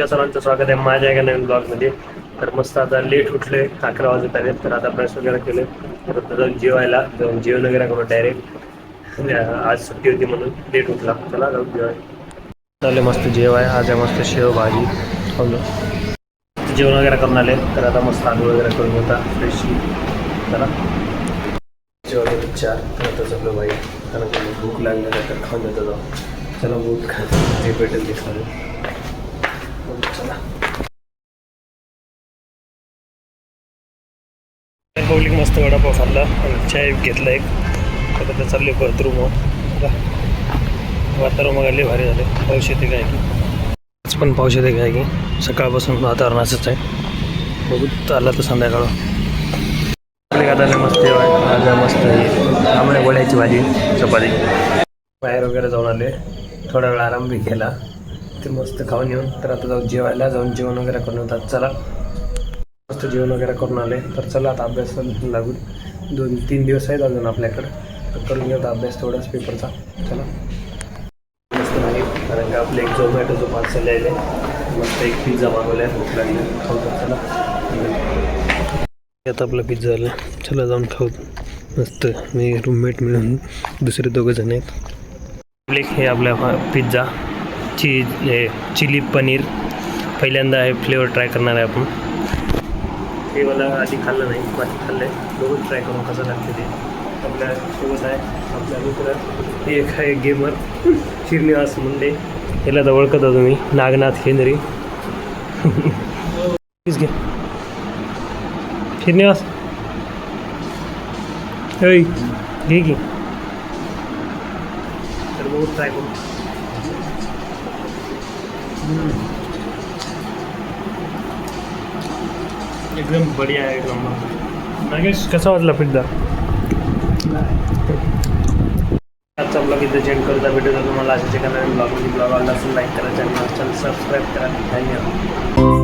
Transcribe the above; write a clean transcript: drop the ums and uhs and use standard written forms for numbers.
तुमच्या सर्वांचं स्वागत आहे माझ्या एका नवीन ब्लॉगमध्ये. तर मस्त आता लेट उठले, 11 वाजत आले. तर आता ब्रश वगैरे केले, तर जाऊन जाऊन जेवण वगैरे करून डायरेक्ट. आज सुट्टी होती म्हणून लेट उठला. चला जाऊन जेवाय आले. मस्त जेवाय आज आहे, मस्त शेव भाजी खाल्लं. जेवण वगैरे करून आले. तर आता मस्त आंघोळ वगैरे करून होता फ्रेश. चला जेवण 4 तर आता सगळं बाई कारण भूक लागली तर खाऊन देतो जाऊ. चला बूट खा जे भेटेल ते खाऊ. चला पब्लिक मस्त वडापाव खाल्ला आणि चाय घेतला एक. आता चालले परत रूम. वातावरण बघायला भारी झाले. पाऊस येते काय की आज पण पाऊस येते काय की सकाळपासून वातावरण असंच आहे. बघू आला तर संध्याकाळ. आता मस्त आज मस्त आम्हाला वड्याची भाजी चपाती. बाहेर वगैरे जाऊन आले, थोडा वेळ आराम बी केला. ते मस्त खाऊन येऊन तर आता जाऊ जेवायला. जाऊन जेवण वगैरे करून होतात. चला मस्त जेवण वगैरे करून आले. तर चला आता अभ्यास लागून 2-3 दिवस आहेत अजून आपल्याकडं. तर करून घेऊ अभ्यास तेवढाच पेपरचा. चला मस्त नाही कारण का आपलं एक झोमॅटोचं पार्सल यायले. मस्त एक पिझ्झा मागवला आहे. भूक लागली खाऊ. चला आता आपला पिझ्झा आला. चला जाऊन खाऊ मस्त. मी रूममेट मिळून दुसरे 2 जण आहेत. हे आपल्या पिझ्झा चिली पनीर पहिल्यांदा हे फ्लेवर ट्राय करणार आहे आपण. हे मला आधी खाल्लं नाही, बाकी खाल्लं आहे. बघून ट्राय करून कसं लागते ते. आपल्या सोबत आहे आपल्या मित्र एक आहे गेमर श्रीनिवास मुंडे. याला तर ओळखत होतो मी, नागनाथ हेनरी. प्लीज घे श्रीनिवास. घे की. तर बघू ट्राय करू. एकदम बढिया आहे. एकदम नागेश कसा वाटला पिझ्झा? आजचा ब्लॉग इथे चेंज करूचा भेटूचा तुम्हाला अशाच एका नवीन ब्लॉग आवडला असेल लाईक करा, चॅनल सबस्क्राईब करा. धन्यवाद.